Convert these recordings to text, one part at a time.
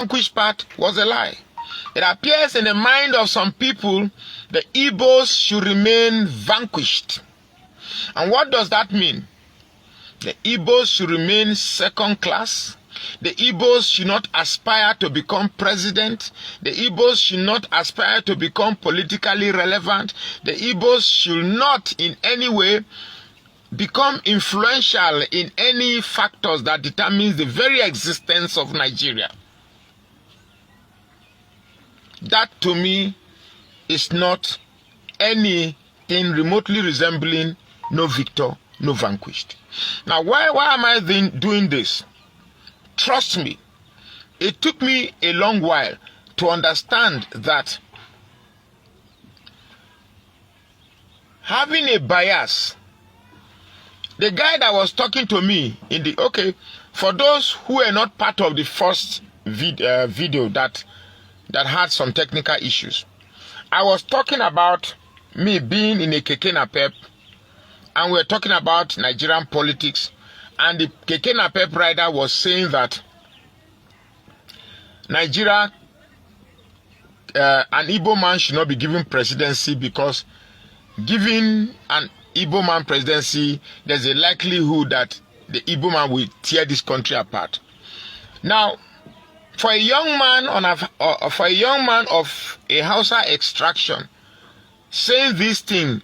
vanquished part was a lie. It appears in the mind of some people the Igbos should remain vanquished. And what does that mean? The Igbos should remain second class. The Igbos should not aspire to become president. The Igbos should not aspire to become politically relevant. The Igbos should not in any way become influential in any factors that determines the very existence of Nigeria. That to me is not anything remotely resembling no victor, no vanquished. Now, why am I doing this? Trust me, it took me a long while to understand that having a bias, the guy that was talking to me in the, okay, for those who were not part of the first video that had some technical issues, I was talking about me being in a keke napep, and we were talking about Nigerian politics, and the keke napep rider was saying that Nigeria, an Igbo man should not be given presidency because giving an Igbo man presidency, there's a likelihood that the Igbo man will tear this country apart. Now, for a young man of a Hausa extraction, saying this thing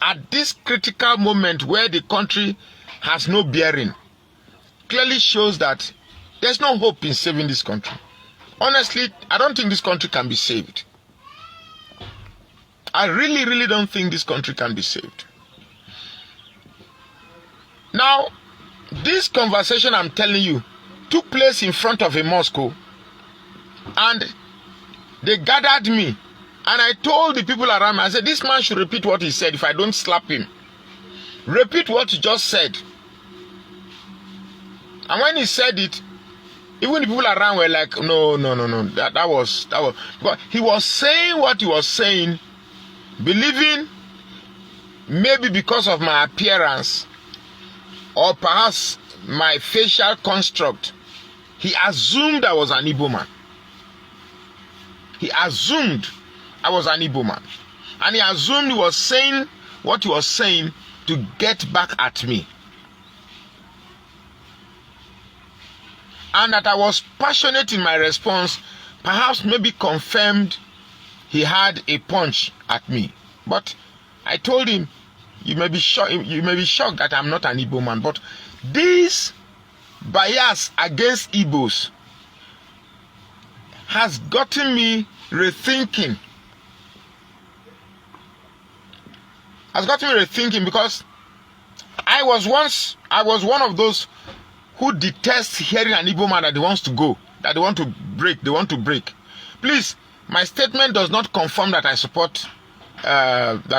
at this critical moment where the country has no bearing clearly shows that there's no hope in saving this country. Honestly, I don't think this country can be saved. I really, really don't think this country can be saved. Now, this conversation I'm telling you took place in front of a mosque, and they gathered me, and I told the people around me, I said, this man should repeat what he said if I don't slap him. Repeat what you just said. And when he said it, even the people around were like, no, that was, but he was saying what he was saying, believing maybe because of my appearance or perhaps my facial construct, he assumed I was an Igbo man. He assumed I was an Igbo man. And he assumed he was saying what he was saying to get back at me. And that I was passionate in my response, perhaps maybe confirmed he had a punch at me. But I told him, you may be shocked that I'm not an Igbo man, but this bias against Igbos has gotten me rethinking. Because I was one of those who detest hearing an Igbo man that he wants to go, that they want to break. Please, my statement does not confirm that I support Biafra,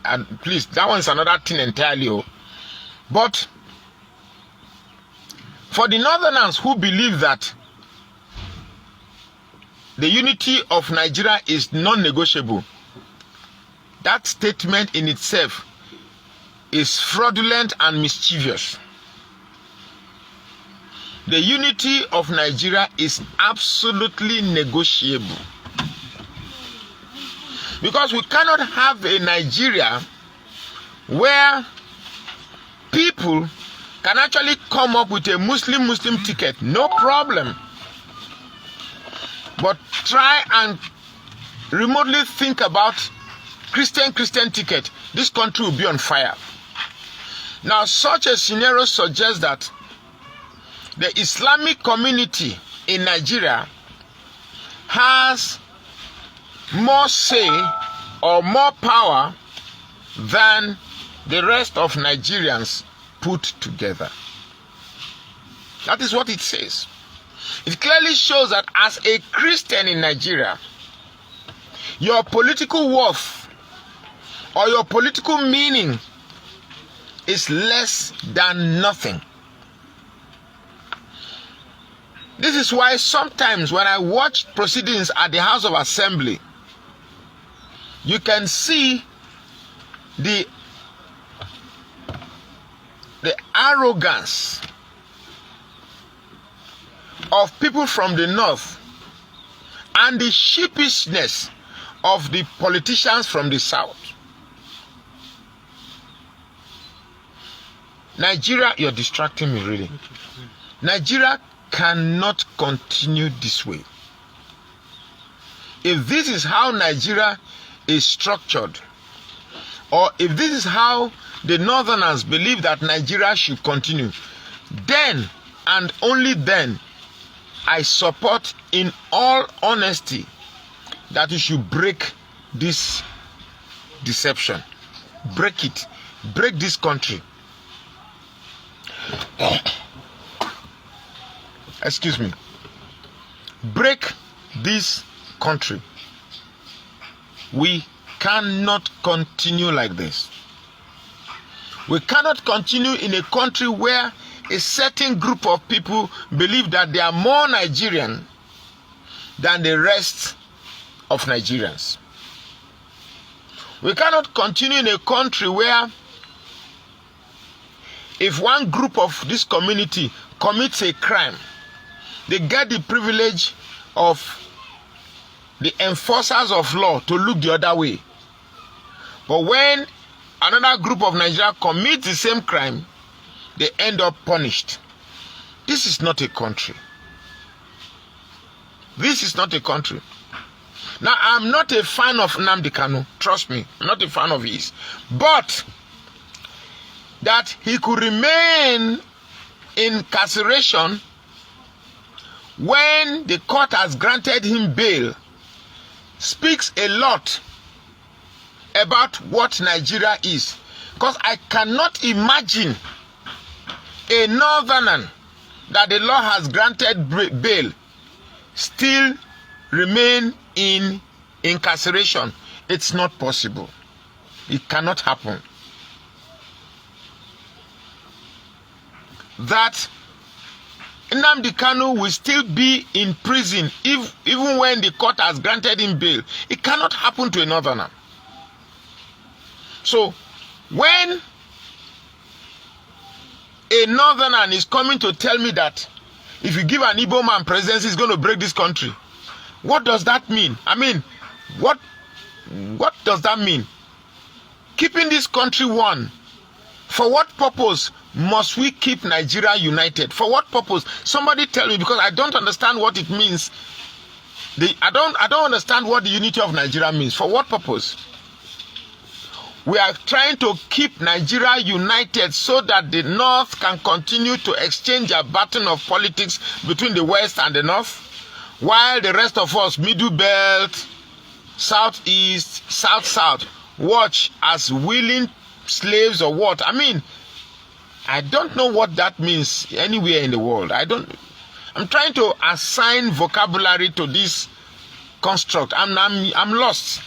and please, that one's another thing entirely. But for the Northerners who believe that the unity of Nigeria is non-negotiable, that statement in itself is fraudulent and mischievous. The unity of Nigeria is absolutely negotiable. Because we cannot have a Nigeria where people can actually come up with a Muslim ticket, no problem. But try and remotely think about Christian ticket, this country will be on fire. Now, such a scenario suggests that the Islamic community in Nigeria has more say or more power than the rest of Nigerians put together. That is what it says. It clearly shows that as a Christian in Nigeria, your political worth or your political meaning is less than nothing. This is why sometimes when I watch proceedings at the House of Assembly, you can see the arrogance of people from the north and the sheepishness of the politicians from the south. Nigeria, you're distracting me really. Nigeria cannot continue this way. If this is how Nigeria is structured, or if this is how the northerners believe that Nigeria should continue, then and only then I support in all honesty that you should break this deception. Break it. Break this country. Excuse me. Break this country. We cannot continue like this. We cannot continue in a country where a certain group of people believe that they are more Nigerian than the rest of Nigerians. We cannot continue in a country where if one group of this community commits a crime, they get the privilege of the enforcers of law to look the other way. But when another group of Nigerians commits the same crime, they end up punished. This is not a country. This is not a country. Now, I'm not a fan of Nnamdi Kanu. Trust me, I'm not a fan of his. But that he could remain in incarceration when the court has granted him bail speaks a lot about what Nigeria is. Because I cannot imagine a northerner that the law has granted bail still remain in incarceration. It's not possible. It cannot happen. That Nnamdi Kanu will still be in prison even when the court has granted him bail. It cannot happen to a northerner. So when a northerner is coming to tell me that if you give an Igbo man presidency, he's going to break this country, what does that mean? I mean, what does that mean? Keeping this country one, for what purpose must we keep Nigeria united? For what purpose? Somebody tell me, because I don't understand what it means. I don't understand what the unity of Nigeria means. For what purpose? We are trying to keep Nigeria united so that the North can continue to exchange a baton of politics between the West and the North, while the rest of us, Middle Belt, Southeast, South, watch as willing slaves or what? I mean, I don't know what that means anywhere in the world. I'm trying to assign vocabulary to this construct. I'm lost.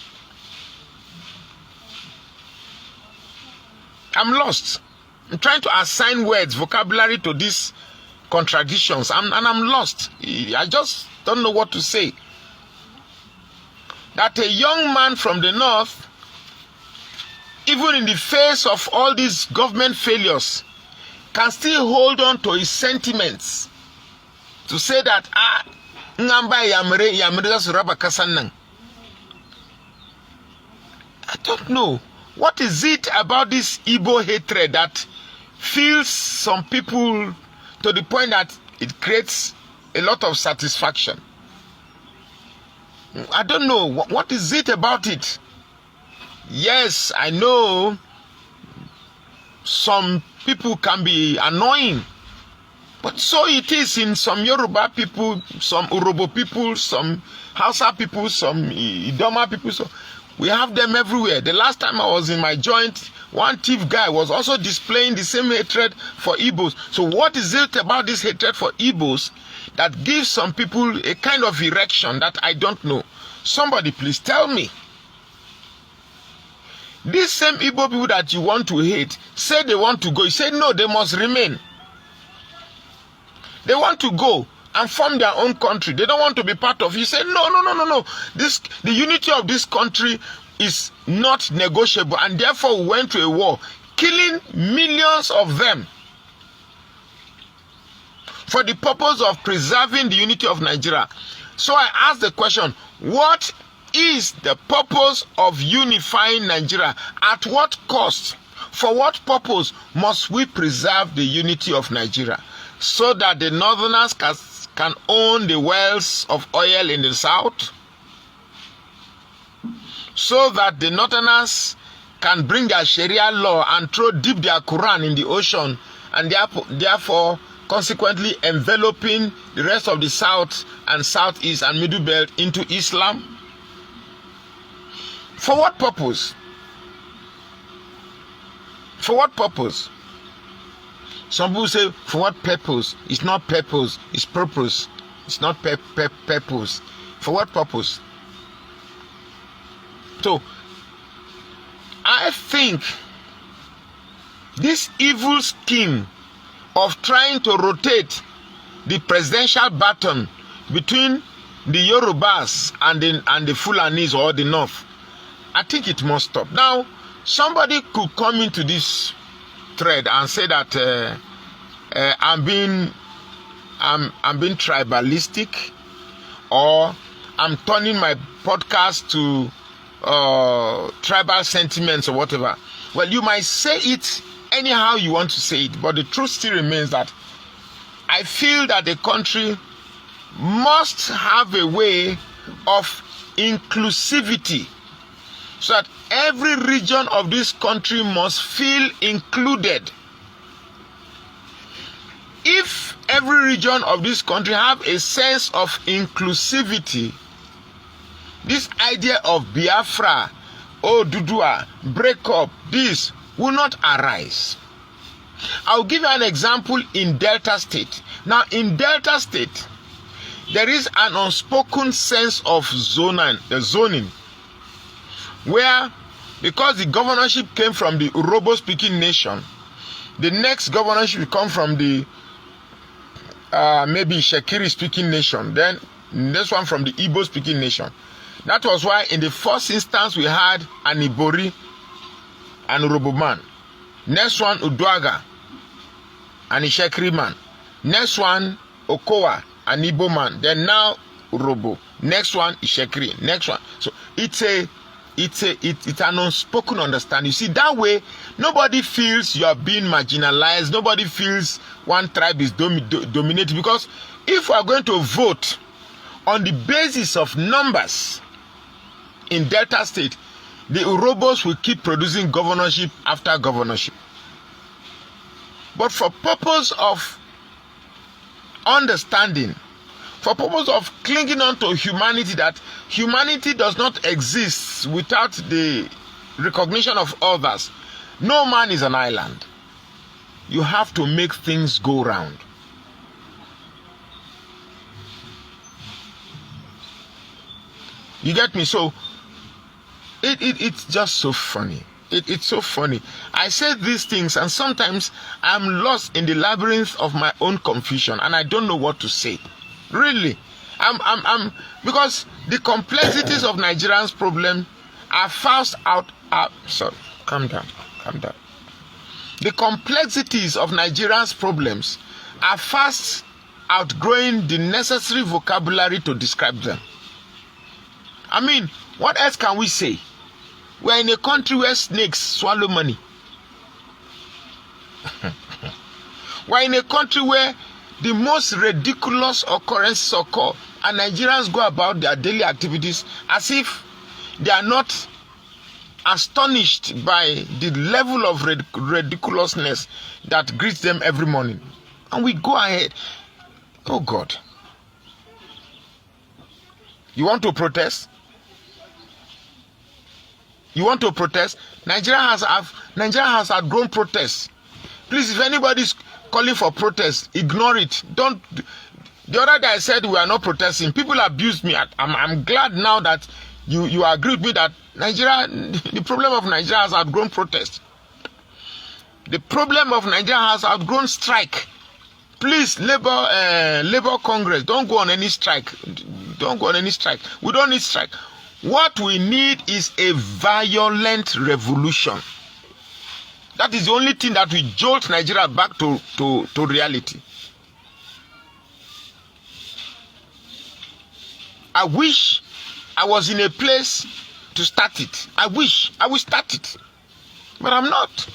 I'm lost. I'm trying to assign words, vocabulary to these contradictions, and I'm lost. I just don't know what to say. That a young man from the North, even in the face of all these government failures, can still hold on to his sentiments to say that I don't know. What is it about this Igbo hatred that fills some people to the point that it creates a lot of satisfaction? I don't know. What is it about it? Yes, I know some people can be annoying, but so it is in some Yoruba people, some Urobo people, some Hausa people, some Idoma people. So we have them everywhere. The last time I was in my joint, one thief guy was also displaying the same hatred for Igbos. So what is it about this hatred for Igbos that gives some people a kind of erection that I don't know? Somebody please tell me. These same Igbo people that you want to hate say they want to go. You say no, they must remain. They want to go and form their own country. They don't want to be part of it. You say no. The unity of this country is not negotiable, and therefore we went to a war, killing millions of them. for the purpose of preserving the unity of Nigeria. So I ask the question, what is the purpose of unifying Nigeria? At what cost? For what purpose must we preserve the unity of Nigeria? So that the northerners can own the wells of oil in the south? So that the northerners can bring their Sharia law and dip their Quran in the ocean, and therefore consequently enveloping the rest of the south and southeast and middle belt into Islam? For what purpose? For what purpose? Some people say, for what purpose? It's not purpose, it's purpose. It's not purpose. For what purpose? So, I think this evil scheme of trying to rotate the presidential baton between the Yorubas and the Fulanis or the North, I think it must stop. Now, somebody could come into this thread and say that I'm being tribalistic, or I'm turning my podcast to tribal sentiments or whatever. Well, you might say it anyhow you want to say it, but the truth still remains that I feel that the country must have a way of inclusivity, so that every region of this country must feel included. If every region of this country have a sense of inclusivity, this idea of Biafra, Dudua, break up, this will not arise. I'll give you an example in Delta State. Now, in Delta State, there is an unspoken sense of zoning, where, because the governorship came from the Urobo-speaking nation, the next governorship will come from the maybe Shekiri-speaking nation, then this one from the Igbo-speaking nation. That was why in the first instance we had an Ibori, an Urobo man. Next one, Uduaga, an Ishekiri man. Next one, Okowa, an Igbo man. Then now, Urobo. Next one, Ishekiri. Next one. So it's an unspoken understanding. You see, that way, nobody feels you are being marginalized. Nobody feels one tribe is dominated. Because if we are going to vote on the basis of numbers in Delta State, the Urobos will keep producing governorship after governorship. But for purpose of understanding, for purpose of clinging on to humanity, that humanity does not exist without the recognition of others. No man is an island. You have to make things go round. You get me? So it's just so funny. It's so funny. I say these things and sometimes I'm lost in the labyrinth of my own confusion and I don't know what to say. Really. I'm because the complexities of Nigerians' problem are fast sorry, calm down. The complexities of Nigerians' problems are fast outgrowing the necessary vocabulary to describe them. I mean, what else can we say? We're in a country where snakes swallow money. We're in a country where the most ridiculous occurrences occur, and Nigerians go about their daily activities as if they are not astonished by the level of ridiculousness that greets them every morning. And we go ahead. Oh God. You want to protest? You want to protest? Nigeria has outgrown protests. Please, if anybody's calling for protest, ignore it. Don't. The other day I said we are not protesting. People abused me. I'm glad now that you agree with me that Nigeria, the problem of Nigeria has outgrown protest. The problem of Nigeria has outgrown strike. Please, Labour Congress, don't go on any strike. Don't go on any strike. We don't need strike. What we need is a violent revolution. That is the only thing that will jolt Nigeria back to reality. I wish I was in a place to start it. I wish I would start it. But I'm not.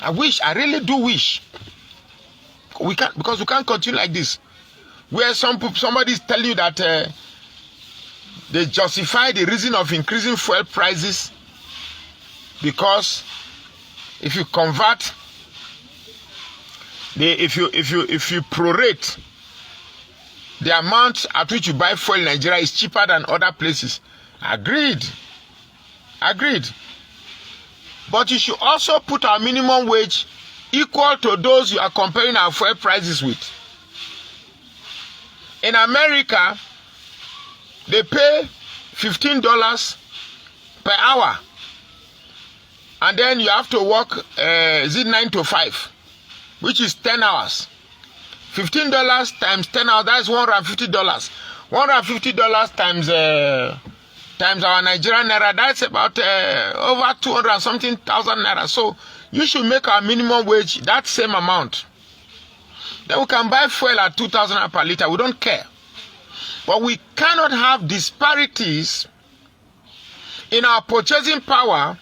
I wish, I really do wish. Because we can't continue like this. Where somebody is telling you that they justify the reason of increasing fuel prices because if you convert, if you prorate the amount at which you buy fuel in Nigeria is cheaper than other places. Agreed. But you should also put our minimum wage equal to those you are comparing our fuel prices with. In America, they pay $15 per hour. And then you have to work, 9 to 5, which is 10 hours. $15 times 10 hours, that's $150. $150 times our Nigerian naira, that's about over 200 and something thousand naira. So you should make our minimum wage that same amount. Then we can buy fuel at 2,000 per liter. We don't care. But we cannot have disparities in our purchasing power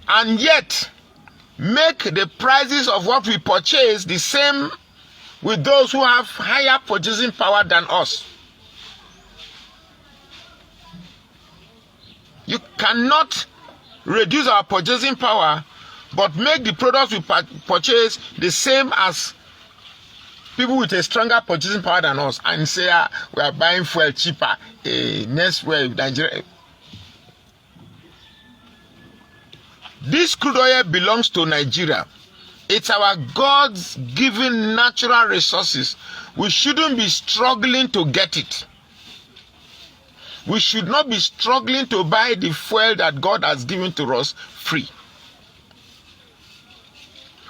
and yet make the prices of what we purchase the same with those who have higher purchasing power than us. You cannot reduce our purchasing power but make the products we purchase the same as people with a stronger purchasing power than us and say we are buying fuel cheaper. Next way, Nigeria. This crude oil belongs to Nigeria. It's our God's given natural resources. We shouldn't be struggling to get it. We should not be struggling to buy the fuel that God has given to us free.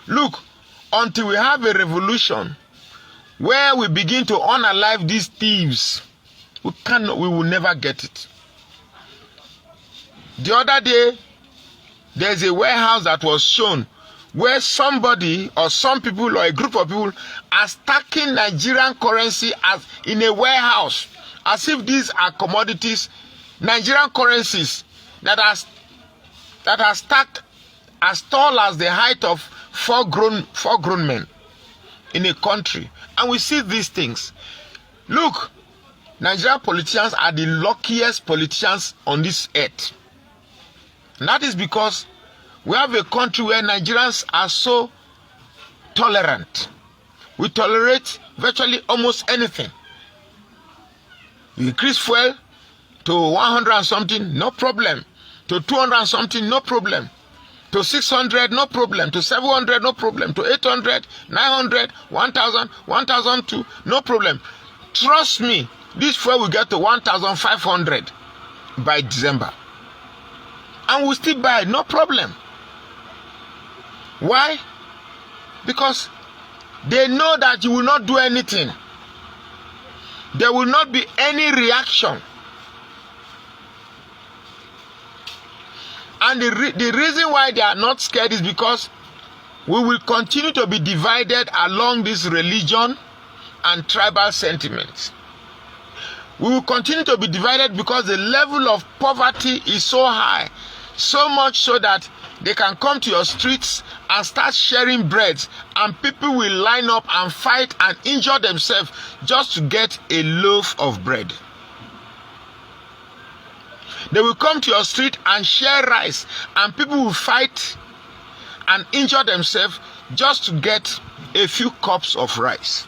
Look, until we have a revolution where we begin to unalive these thieves, we will never get it. The other day, there's a warehouse that was shown where somebody or some people or a group of people are stacking Nigerian currency as in a warehouse, as if these are commodities, Nigerian currencies that are stacked as tall as the height of four grown men in a country. And we see these things. Look, Nigerian politicians are the luckiest politicians on this earth. And that is because we have a country where Nigerians are so tolerant. We tolerate virtually almost anything. You increase fuel to 100 and something, no problem. To 200 and something, no problem. To 600, no problem. To 700, no problem. To 800, 900, 1,000, 1,002, no problem. Trust me, this fuel will get to 1,500 by December. And we'll still buy it, no problem. Why? Because they know that you will not do anything. There will not be any reaction. And the reason why they are not scared is because we will continue to be divided along this religion and tribal sentiments. We will continue to be divided because the level of poverty is so high, so much so that they can come to your streets and start sharing bread, and people will line up and fight and injure themselves just to get a loaf of bread. They will come to your street and share rice, and people will fight and injure themselves just to get a few cups of rice.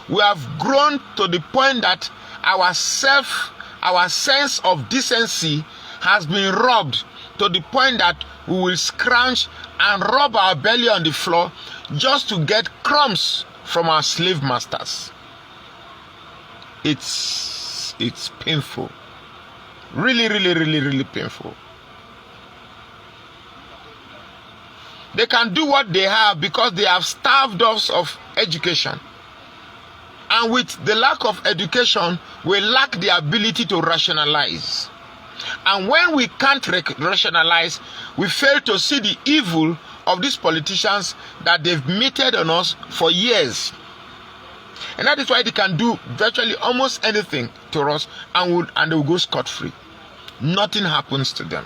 We have grown to the point that our sense of decency has been robbed to the point that we will scrounge and rub our belly on the floor just to get crumbs from our slave masters. It's painful. Really, really, really, really painful. They can do what they have because they have starved us of education. And with the lack of education, we lack the ability to rationalize. And when we can't rationalize, we fail to see the evil of these politicians that they've meted on us for years. And that is why they can do virtually almost anything to us and they will go scot-free. Nothing happens to them.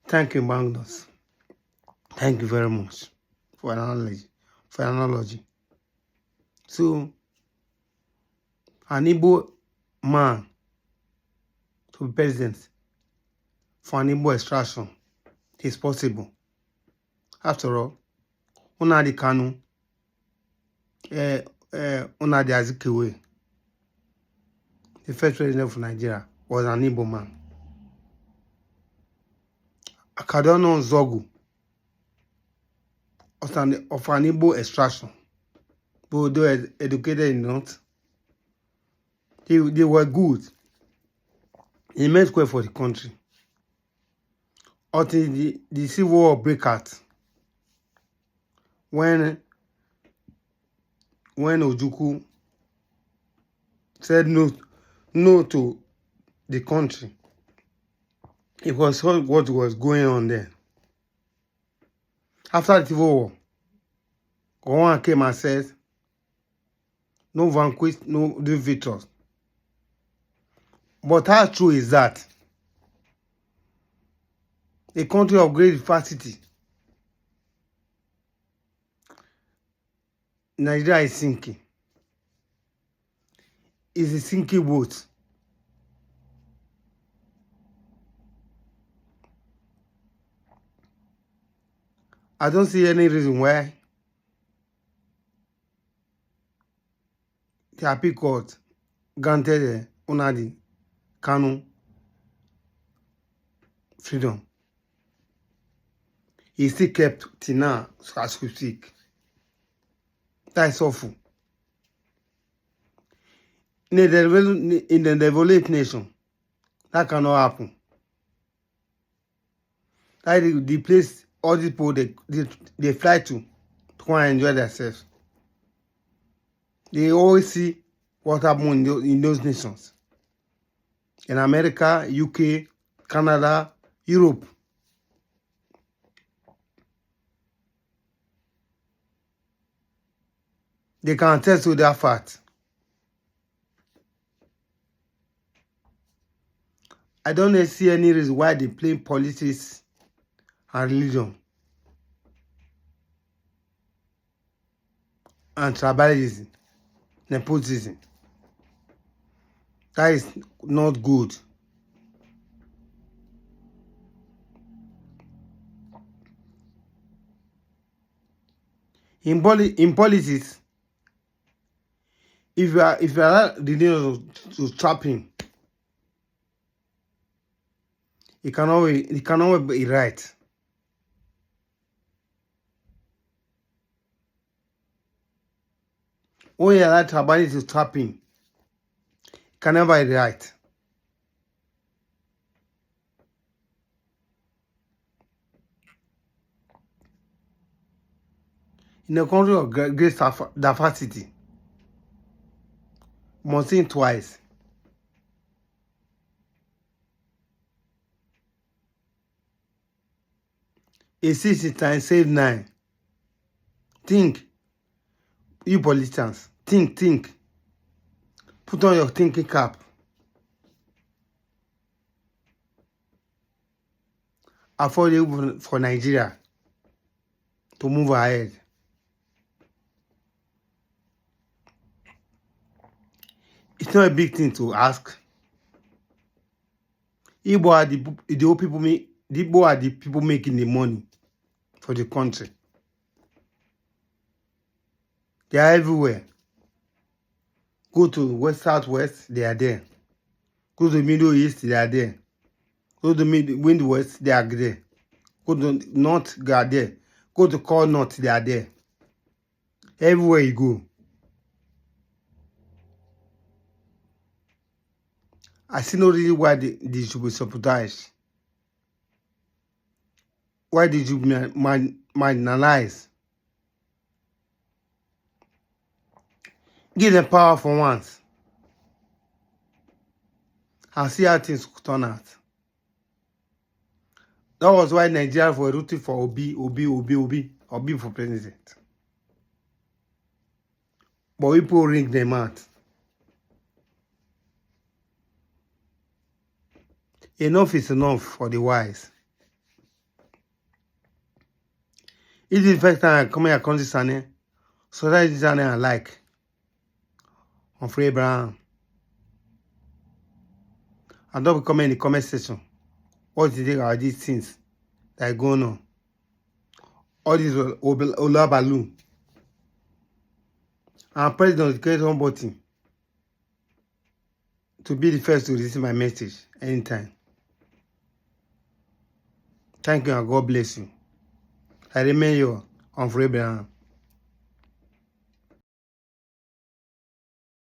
Thank you, Magnus. Thank you very much for analogy. So, an Igbo man to be president for an Igbo extraction is possible. After all, Nnamdi Kanu, Nnamdi Azikiwe, the first president of Nigeria, was an Igbo man. Akadono Zogu of an Igbo extraction, but they were educated enough. They were good. He made way for the country. Until the Civil War break out. When Ojukwu said no to the country, it was what was going on there. After the Civil War, Gowon came and said, no vanquish, no victors. But how true is that? A country of great diversity, Nigeria is sinking. It's a sinking boat. I don't see any reason why the Appeal Court granted Nnamdi Kanu freedom. He still kept till now as we speak. That is awful. In the developed nation, that cannot happen. That is the place all these people they fly to go and enjoy themselves. They always see what happens in those nations. In America, UK, Canada, Europe. They can attest to that fact. I don't see any reason why they play politics and religion and tribalism, nepotism. That is not good. In politics, if you allow the religion to trap him, it cannot be right. When you allow tribalism to trap him, it can never be right. In a country of great diversity, must think twice. A 60 times save 9. Think. You politicians, think. Put on your thinking cap. Affordable for Nigeria to move ahead. It's not a big thing to ask. Igbo are the people making the money for the country. They are everywhere. Go to West, Southwest, they are there. Go to the Middle East, they are there. Go to the West, they are there. Go to North, they are there. Go to Core North, they are there. Everywhere you go. I see no reason why they should be subsidized. Why did you marginalize? Give them power for once. And see how things turn out. That was why Nigeria were rooting for Obi for president. But people ring them out. Enough is enough for the wise. It is the first time I come here to this channel, so that is channel I like. On Free Abraham. And don't comment in the comment section. What do you think about these things that are going on? All these Olabalu. And President will create one button to be the first to receive my message anytime. Thank you and God bless you. I remain your Uncle Abraham.